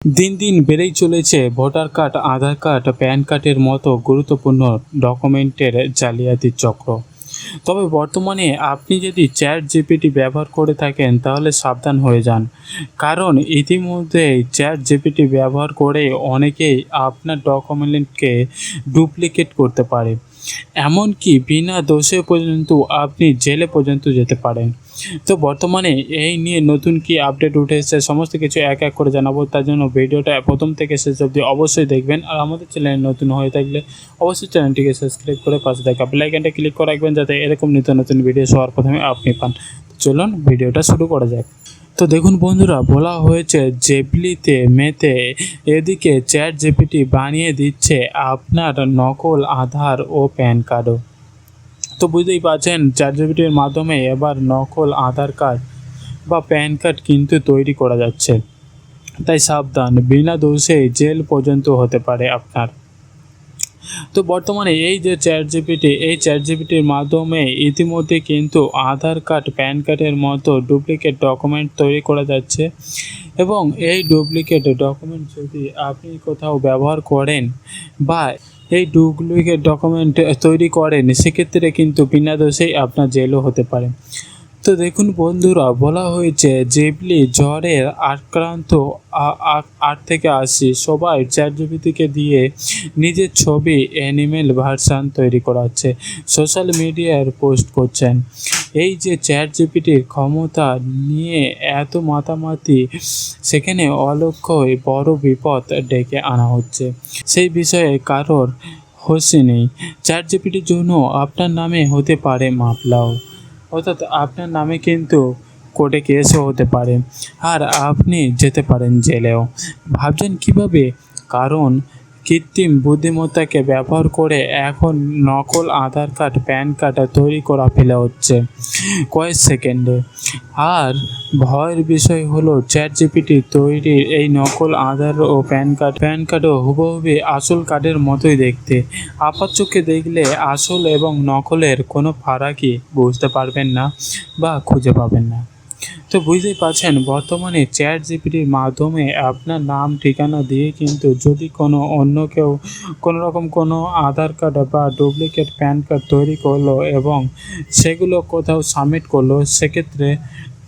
দিন দিন বেড়েই চলেছে ভোটার কার্ড, আধার কার্ড, প্যান কার্ডের মতো গুরুত্বপূর্ণ ডকুমেন্টের জালিয়াতির চক্র। তবে বর্তমানে আপনি যদি চ্যাট জিপিটি ব্যবহার করে থাকেন তাহলে সাবধান হয়ে যান, কারণ ইতিমধ্যে চ্যাট জিপিটি ব্যবহার করে অনেকেই আপনার ডকুমেন্টকে ডুপ্লিকেট করতে পারে। এমনকি বিনা দোষে পর্যন্ত আপনি জেলে পর্যন্ত যেতে পারেন। তো বর্তমানে এই নিয়ে নতুন কি আপডেট উঠে এসেছে সমস্ত কিছু এক এক করে জানাবো। তার জন্য ভিডিওটা প্রথম থেকে শেষ অবধি অবশ্যই দেখবেন। আর আমাদের চ্যানেলে নতুন হয়ে থাকলে অবশ্যই চ্যানেলটিকে সাবস্ক্রাইব করে পাশে থাকা বেল আইকনটা ক্লিক করে রাখবেন, যাতে এরকম নিত্য নতুন ভিডিও সবার প্রথমে আপনি পান। চলুন ভিডিওটা শুরু করা যাক। তো দেখুন বন্ধুরা, বলা হয়েছে জেপলিতে মেতে এদিকে চ্যাট জিপিটি বানিয়ে দিচ্ছে আপনার নকল আধার ও প্যান কার্ডও। তো বুঝতেই পারছেন চ্যাট জিপিটির মাধ্যমে এবার নকল আধার কার্ড বা প্যান কার্ড কিন্তু তৈরি করা যাচ্ছে। তাই সাবধান, বিনা দোষে জেল পর্যন্ত হতে পারে আপনার। তো বর্তমানে এই যে চ্যাট জিপিটির মাধ্যমে ইতিমধ্যে কিন্তু আধার কার্ড, প্যান কার্ডের মতো ডুপ্লিকেট ডকুমেন্ট তৈরি করা যাচ্ছে। এবং এই ডুপ্লিকেট ডকুমেন্ট যদি আপনি কোথাও ব্যবহার করেন বা এই ডুপ্লিকেট ডকুমেন্ট তৈরি করেন, সেক্ষেত্রে কিন্তু বিনা দোষেই আপনার জেলও হতে পারে। তো দেখুন বন্ধুরা, বলা হয়েছে জেবলি জ্বরের আক্রান্ত 8 থেকে 80 সবাই চ্যাট জিপিটিকে দিয়ে নিজের ছবি অ্যানিমেল ভার্সান তৈরি করাচ্ছে, সোশ্যাল মিডিয়ায় পোস্ট করছেন। এই যে চ্যাট জিপিটির ক্ষমতা নিয়ে এত মাতামাতি, সেখানে অলক্ষ্যই বড় বিপদ ডেকে আনা হচ্ছে। সেই বিষয়ে কারোর হোশ নেই। চ্যাট জিপিটির জন্য আপনার নামে হতে পারে মামলাও, অর্থাৎ আপনার নামে কিন্তু কোর্টে কেসও হতে পারে, আর আপনি যেতে পারেন জেলেও। ভাবছেন কিভাবে? কারণ কৃত্রিম বুদ্ধিমত্তাকে ব্যবহার করে এখন নকল আধার কার্ড, প্যান কার্ড তৈরি করা ফেলা হচ্ছে কয়েক সেকেন্ডে। আর ভয়ের বিষয় হলো চ্যাট জিপিটি তৈরির এই নকল আধার ও প্যান কার্ডও হুবহুবি আসল কার্ডের মতোই দেখতে। আপাত চোখে দেখলে আসল এবং নকলের কোনো ফারাকই বুঝতে পারবেন না বা খুঁজে পাবেন না। তো বুঝতেই পারছেন বর্তমানে চ্যাট জিপিটির মাধ্যমে আপনার নাম ঠিকানা দিয়ে কিন্তু যদি অন্য কেউ কোনোরকম কোনো আধার কার্ড বা ডুপ্লিকেট প্যান কার্ড তৈরি করলো এবং সেগুলো কোথাও সাবমিট করলো, সেক্ষেত্রে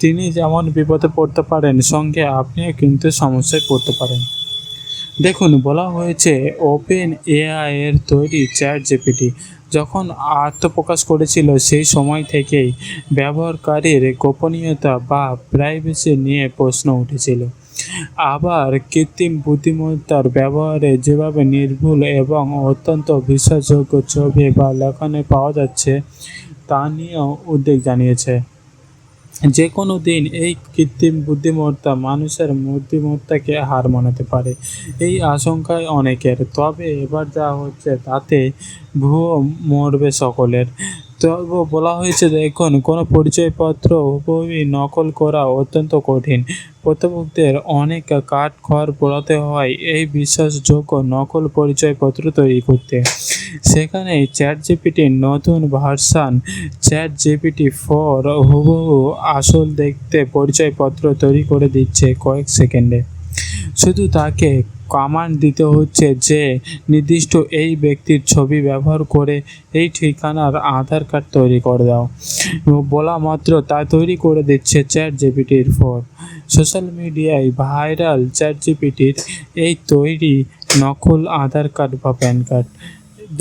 তিনি যেমন বিপদে পড়তে পারেন, সঙ্গে আপনিও কিন্তু সমস্যায় পড়তে পারেন। দেখুন, বলা হয়েছে ওপেন এআই এর তৈরি চ্যাট জিপিটি যখন আত্মপ্রকাশ করেছিল, সেই সময় থেকেই ব্যবহারকারীর গোপনীয়তা বা প্রাইভেসি নিয়ে প্রশ্ন উঠেছিল। আবার কৃত্রিম বুদ্ধিমত্তার ব্যবহারে যেভাবে নির্ভুল এবং অত্যন্ত বিশ্বাসযোগ্য ছবি বা লেখনে পাওয়া যাচ্ছে, তা নিয়েও উদ্বেগ জানিয়েছে। যে কোনো দিন এই কৃত্রিম বুদ্ধিমত্তা মানুষের বুদ্ধিমত্তাকে হার মানাতে পারে, এই আশঙ্কায় অনেকের। তবে এবার যা হচ্ছে তাতে ভুয়ো মরবে সকলের। তবে বলা হয়েছে, দেখুন, কোনো পরিচয়পত্র হুবহুবই নকল করা অত্যন্ত কঠিন। প্রতিপক্ষের অনেক কাঠখড় পোড়াতে হয় এই বিশ্বাসযোগ্য নকল পরিচয়পত্র তৈরি করতে। সেখানেই চ্যাট জিপিটির নতুন ভার্সান চ্যাট জিপিটি 4 হুবহু আসল দেখতে পরিচয়পত্র তৈরি করে দিচ্ছে কয়েক সেকেন্ডে। শুধু তাকে কমান্ড দিতে হচ্ছে যে নির্দিষ্ট এই ব্যক্তির ছবি ব্যবহার করে এই ঠিকানার আধার কার্ড তৈরি করে দাও, বলা মাত্র তা তৈরি করে দিচ্ছে চ্যাট জিপিটির 4। সোশ্যাল মিডিয়ায় ভাইরাল চ্যাট জিপিটির এই তৈরি নকল আধার কার্ড বা প্যান কার্ড।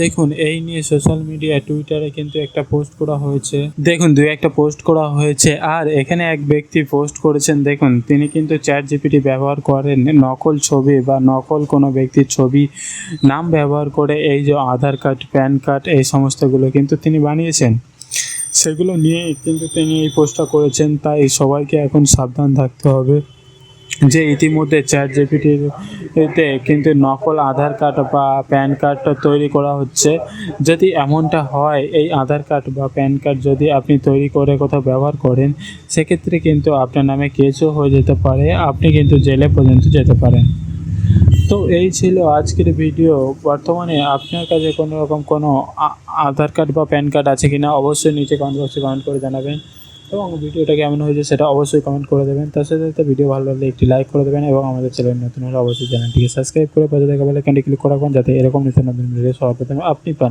দেখুন, এই নিয়ে সোশ্যাল মিডিয়া টুইটারে কিন্তু একটা পোস্ট করা হয়েছে। দেখুন, একটা পোস্ট করা হয়েছে। আর এখানে এক ব্যক্তি পোস্ট করেছেন, দেখুন, তিনি কিন্তু চ্যাট জিপিটি ব্যবহার করেন নকল ছবি বা নকল কোনো ব্যক্তির ছবি নাম ব্যবহার করে এই যে আধার কার্ড, প্যান কার্ড, এই সমস্তগুলো কিন্তু তিনি বানিয়েছেন। সেগুলো নিয়ে কিন্তু তিনি এই পোস্টটা করেছেন। তাই সবাইকে এখন সাবধান থাকতে হবে যে ইতিমধ্যে চ্যাট জিপিটিতে কিন্তু নকল আধার কার্ড বা প্যান কার্ডটা তৈরি করা হচ্ছে। যদি এমনটা হয়, এই আধার কার্ড বা প্যান কার্ড যদি আপনি তৈরি করে কোথাও ব্যবহার করেন, সেক্ষেত্রে কিন্তু আপনার নামে কেসও হয়ে যেতে পারে, আপনি কিন্তু জেলে পর্যন্ত যেতে পারেন। তো এই ছিল আজকের ভিডিও। বর্তমানে আপনার কাছে কোনো আধার কার্ড বা প্যান কার্ড আছে কিনা অবশ্যই নিচে কমেন্ট বক্সে কমেন্ট করে জানাবেন। এবং ভিডিওটা কেমন হয়েছে সেটা অবশ্যই কমেন্ট করে দেবেন। তার সাথে সাথে ভিডিও ভালো লাগলে একটি লাইক করে দেবেন এবং আমাদের চ্যানেল নতুন হলে অবশ্যই চ্যানেলটিকে সাবস্ক্রাইব করে পাশে থাকা বেল আইকনটি ক্লিক করে রাখবেন, যাতে এরকম নিত্য নতুন ভিডিও সবার প্রথমে আপনি পান।